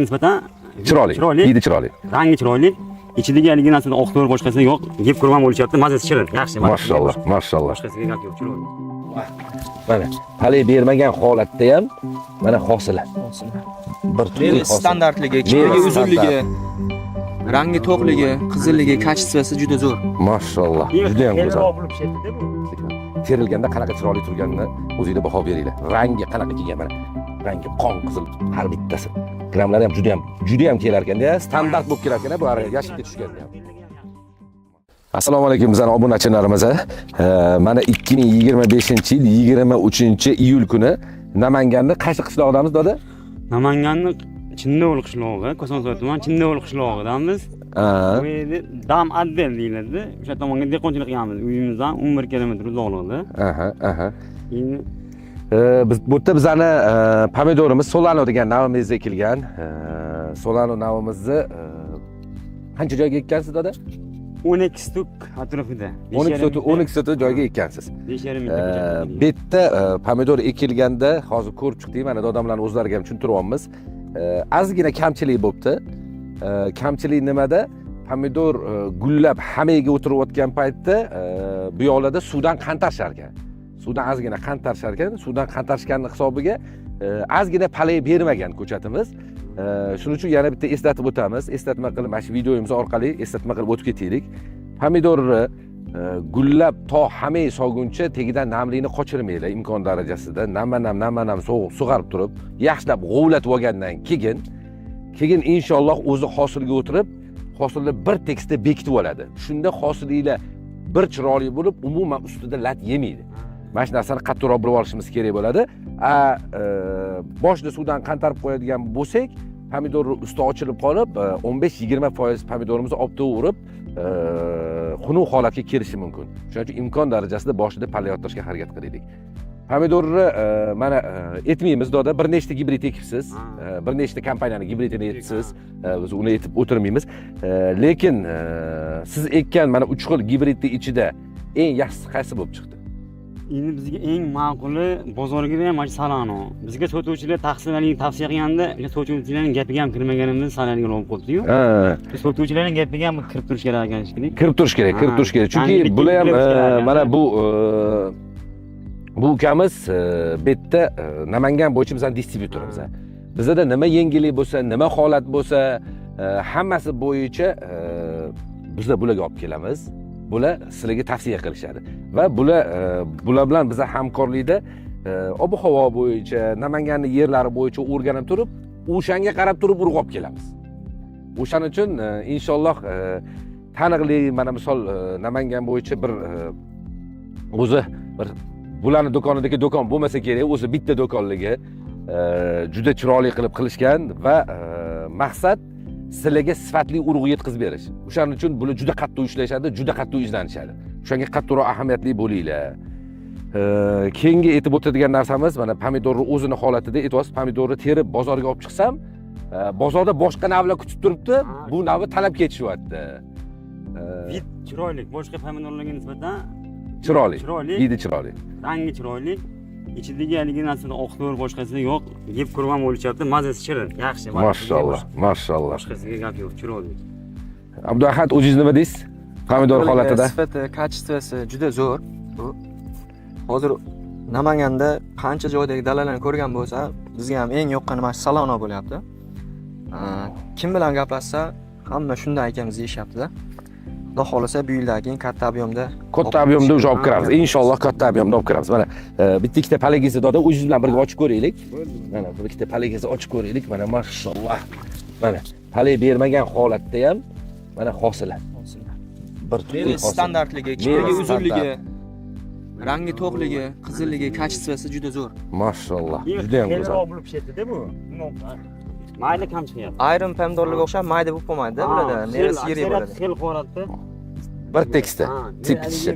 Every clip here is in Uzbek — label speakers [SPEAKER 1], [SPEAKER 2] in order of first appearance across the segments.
[SPEAKER 1] Nisbatan
[SPEAKER 2] chiroyli, hidi chiroyli.
[SPEAKER 1] Rangi chiroyli. Ichidagi haligi narsada oqto'r boshqasi yo'q. Yeb ko'rmam bo'lishyapti. Mazasi shirin. Yaxshi.
[SPEAKER 2] Mashallah, mashallah.
[SPEAKER 1] Boshqasiga gap yo'q, chiroyli.
[SPEAKER 2] Mana palay bermagan holatda ham mana hosili. Bir
[SPEAKER 3] Meva standartligi, keyingi uzunligi, rangi to'qligi, qizilligi, kачествоsi juda zo'r.
[SPEAKER 2] Mashallah. Juda ham go'zal. Terilganda qanaqa chiroyli turganini o'zingizlar baho beringlar. Rangi qanaqa kelgan mana. Rangi qon qizil har bittasi. Grammlari ham juda ham kelar ekanda, standart bo'lib kelar ekan, bu yashikka tushganda ham. Assalomu alaykum bizning obunachilarimiz. Mana 2025-yil 23-iyul kuni Namanganning qaysi qishlog'idamiz doda?
[SPEAKER 1] Namanganning Chindo'l qishlog'i, Kosonsoy tuman Chindo'l qishlog'idamiz. Bu yerda Dam Addel deyiladi. O'sha tomonga dehqonchilik qilamiz. Uyimizdan 11 kilometr uzoqlikda.
[SPEAKER 2] Aha. Biz bu yerda bizani pomidorimiz Solano degan navimizda ekilgan. Solano navimizni qancha joyga ekkansiz doda?
[SPEAKER 1] 12 stuk atrofida.
[SPEAKER 2] 12 stuk joyga ekkansiz.
[SPEAKER 1] 5,5
[SPEAKER 2] Bu yerda pomidor ekilganda hozir ko'rib chiqdik, mana odamlarning o'zlariga ham tushuntiryapmiz. Ozgina kamchilik bo'libdi. Kamchilik nimada? Pomidor gullab hamaga o'tirayotgan paytda bu yoqlarda suvdan qantarishar ekan. Suvdan ozgina qantarishar ekan. Suvdan qantarishganning hisobiga ozgina palay bermagan ko'chatimiz. Shuning uchun yana bitta eslatib o'tamiz. Eslatma qilib mana shu videomiz orqali eslatma qilib o'tib ketaylik. Pomidorni gullab to hamma soguncha tegidan namlikni qochirmaylar imkon darajasida. Namanam sug'arib turib, yaxshilab g'ovlatib olgandan keyin inshaalloh o'zi hosilga o'tirib, hosilni bir tekisda bekitib oladi. Shunda hosilinglar bir chiroyli bo'lib, umuman ustida lat yemaydi. Mana shu narsani qattiqroq bilib olishimiz kerak bo'ladi. Boshida suvdan qantarib qo'yadigan bo'lsak, pomidorni usti ochilib qolib, 15-20% pomidorimizni olib to'g'rib, xunuk holatga kelishi mumkin. Shuning uchun imkon darajasida boshida pallayottirishga harakat qilaylik. Pomidorni mana etmaymiz doda, bir nechta gibrid ekibsiz, bir nechta kompaniyaning gibridini etibsiz, biz uni etib o'tirmaymiz. Lekin siz ekkan mana 3 xil gibridning ichida eng yaxshisi qaysi bo'lib chiqdi?
[SPEAKER 1] Endi bizga eng ma'quli bozorga ham mana Solano. Bizga sotuvchilar tavsiya qilganda, o'sha sotuvchilarning gapiga ham kirmaganimiz Solanoga olib qo'ydik-yu. Biz sotuvchilarning gapiga ham kirib turish kerak ekan shekilli.
[SPEAKER 2] Kirib turish kerak. Chunki bular ham mana bu ukamiz bu yerda Namangan bo'yicha bizning distribyutorimiz. Bizda nima yengillik bo'lsa, nima holat bo'lsa, hammasi bo'yicha bizlar bularga olib kelamiz. Bular sizlarga tavsiya qilishadi va bular bilan biz hamkorlikda ob-havo bo'yicha, Namanganning yerlari bo'yicha o'rganib turib, o'shanga qarab turib urg'ib olib kelamiz. O'shaning uchun inshaalloh taniqli mana misol Namangan bo'yicha bir o'zi bir bularning do'konidagi do'kon bo'lmasa kerak, o'zi bitta do'konligi juda chiroyli qilib qilishgan va maqsad sizlarga sifatli urug' yetkazib berish. O'shaning uchun bular juda qattiq ishlashadi, juda qattiq izlanishadi. O'shanga qattiqroq ahamiyatli bo'linglar. Keyingi aytib o'tadigan narsamiz mana pomidorni o'zini holatida aytyapsiz, pomidorni terib bozorga olib chiqsam, bozorda boshqa navlar kutib turibdi, bu navi talab ketishyapti.
[SPEAKER 1] Hid chiroyli, boshqa pomidorlarga nisbatan
[SPEAKER 2] chiroyli. Hidi chiroyli.
[SPEAKER 1] Rangi chiroyli. Ichidagi haligi narsada oqto'r boshqasi yo'q. Yeb ko'rmam bo'lishyapti. Mazasi shirin. Yaxshi.
[SPEAKER 2] Mashallah.
[SPEAKER 1] Boshqasiga gap yo'q, chiroyli.
[SPEAKER 2] Abduahad, o'zingiz nima deysiz? Pomidor holatida.
[SPEAKER 3] Sifati, kачествоsi juda zo'r. Bu hozir Namanganda qancha joydagi dalalarni ko'rgan bo'lsa, bizga ham eng yoqqani mana Solano bo'lyapti. Kim bilan gaplashsa, hamma shunday ekanmiz deyishyapti-da. Xudo xolasa bu yildan keyin katta ob'yomda
[SPEAKER 2] o'sha olib kiramiz. Inshaalloh katta ob'yomda olib kiramiz. Mana bitta ikkita palagingizni doda o'zingiz bilan birga ochib ko'raylik. Mana bir ikkita palagingizni ochib ko'raylik. Mana mashallah. Mana palay bermagan holatda ham mana hosili. Bir
[SPEAKER 3] meva standartligi, keyingi uzunligi, rangi to'qligi, qizilligi, kачествоsi juda zo'r.
[SPEAKER 2] Mashallah. Juda ham go'zal.
[SPEAKER 1] bo'lib ketdi-da bu. Mayda kam chiqyapti.
[SPEAKER 3] Ayrim pomidorlarga o'xshab mayda bo'lib qolmaydi-da, bularda nerasi yirik bo'ladi.
[SPEAKER 1] Xil holatda.
[SPEAKER 2] Bir tekisda. Tepkishi.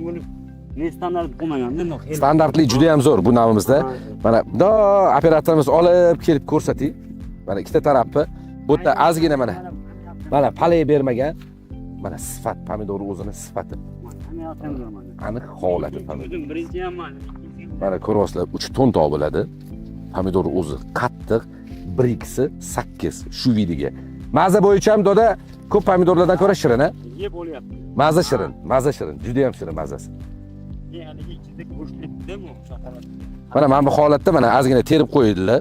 [SPEAKER 1] Standart bo'lmaganda,
[SPEAKER 2] standartli juda ham zo'r bu navimizda. Mana bunday operatorimiz olib kelib ko'rsating. Mana ikkita tarafni bu yerda ozgina mana palay bermagan. Mana sifat pomidorning o'zini sifati. Aniq holati pomidor. Mana ko'ryapsizlar, 3 ton bo'ladi. Pomidor o'zi qattiq, bir ikkisi 8 shu vidiga. Maza bo'yicha ham doda ko'p pomidorlardan ko'ra shirin, a?
[SPEAKER 1] Yeb bo'lyapti.
[SPEAKER 2] Maza shirin, juda ham shirin mazasi.
[SPEAKER 1] Ya'ni ichida go'sht etdimi o'sha holat.
[SPEAKER 2] Mana bu holatda mana ozgina terib qo'ydilar.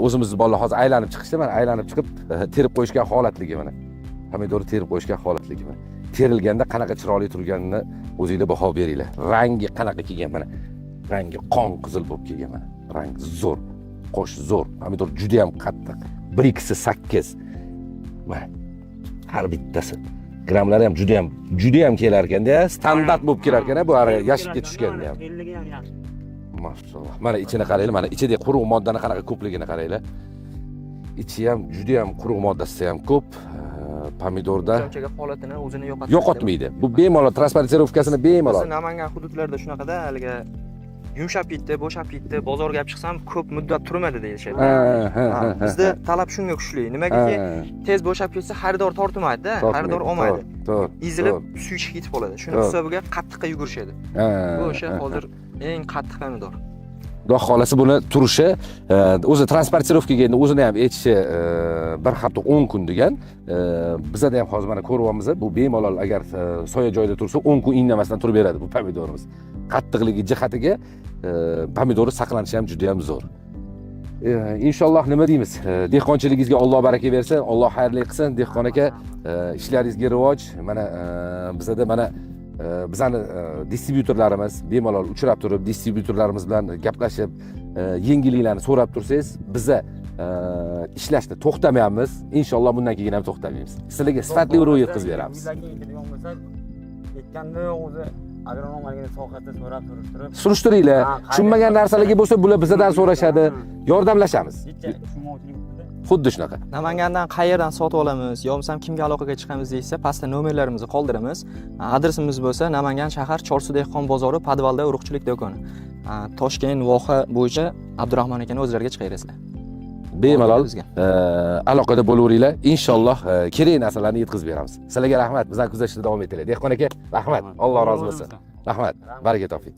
[SPEAKER 2] O'zimizni bolalar hozir aylanib chiqishdi, mana aylanib chiqib terib qo'yishgan holatligi mana. Pomidorni terib qo'yishgan holatligi mana. Terilganda qanaqa chiroyli turganini o'zingizlar baho beringlar. Rangi qanaqa kelgan mana. Rangi qon qizil bo'lib kelgan mana. Rang zo'r, qo'sh zo'r. Pomidor juda ham qattiq. Bir ikkisi 8. Mana har bittasi. Grammlari ham juda ham kelar ekanda, standart bo'lib kelar ekan, bu yashikka tushganda ham.
[SPEAKER 1] 50 ga ham yaxshi.
[SPEAKER 2] Maşallah. Mana ichini qaranglar, mana ichida quruq moddani qanaqa ko'pligini qaranglar. Ichi ham juda ham quruq moddasi ham ko'p. Pomidorda
[SPEAKER 3] Cho'chaga holatini o'zini
[SPEAKER 2] yo'qotmaydi. Bu bemalol transportirovkasini bemalol.
[SPEAKER 3] Biz Namangan hududlarida shunaqada haliga yumshab ketdi, bo'shab ketdi, bozorga olib chiqsam ko'p muddat turmadi deyishadi. Bizda talab shunga kuchli. Nimagaki tez bo'shab ketsa xaridor tortmaydi-da, xaridor olmaydi.
[SPEAKER 2] To'g'ri.
[SPEAKER 3] Ezilib suv ichib ketib qoladi. Shuning hisobiga qattiqqa yugurishadi. Bu o'sha hozir eng qattiq pomidor.
[SPEAKER 2] Xudo xolasa buni turishi, o'zi transportirovkaga endi o'zini ham etishi bir hafta 10 kun degan. Bizda ham hozir mana ko'ryapmiz, bu bemalol agar soya joyda tursa 10 kun indamasdan turib beradi bu pomidorimiz. Qattiqligi jihatiga pomidori saqlanishi ham juda ham zo'r. Inshaalloh nima deymiz? Dehqonchiligingizga Alloh baraka bersin, Alloh xayrli qilsin. Dehqon aka, ishlaringizga rivoj. Mana bizda mana bizani distributorlarimiz bemalol uchrab turib, distributorlarimiz bilan gaplashib, yengilliklarni so'rab tursangiz, biza ishlashni to'xtamayapmiz. Inshaalloh bundan keyin ham to'xtamaymiz. Sizlarga sifatli urug' yetkazib beramiz.
[SPEAKER 1] Aytganda o'zi agronomlarga sohasida so'rab surishtirib,
[SPEAKER 2] Surishtiringlar. Tushunmagan narsalarga bo'lsa, bular bizdan so'rashadi, yordamlashamiz. Xuddi shunaqa.
[SPEAKER 3] Namangandan qayerdan sotib olamiz, yo bo'lmasam kimga aloqaga chiqamiz deysa, pastda nomerlarimizni qoldiramiz. Adresimiz bo'lsa Namangan shahar Chorsu dehqon bozori, podvalda urug'chilik do'koni. Toshkent voha bo'yicha Abdurahmon akani o'zlariga chiqaverasizlar.
[SPEAKER 2] Bemalol aloqada bo'laveringlar. Inshaalloh kerak narsalarni yetkazib beramiz. Sizlarga rahmat. Bizdan kuzatishda davom etinglar. Dehqon aka, rahmat. Alloh rozi bo'lsin. Rahmat. Baraka toping.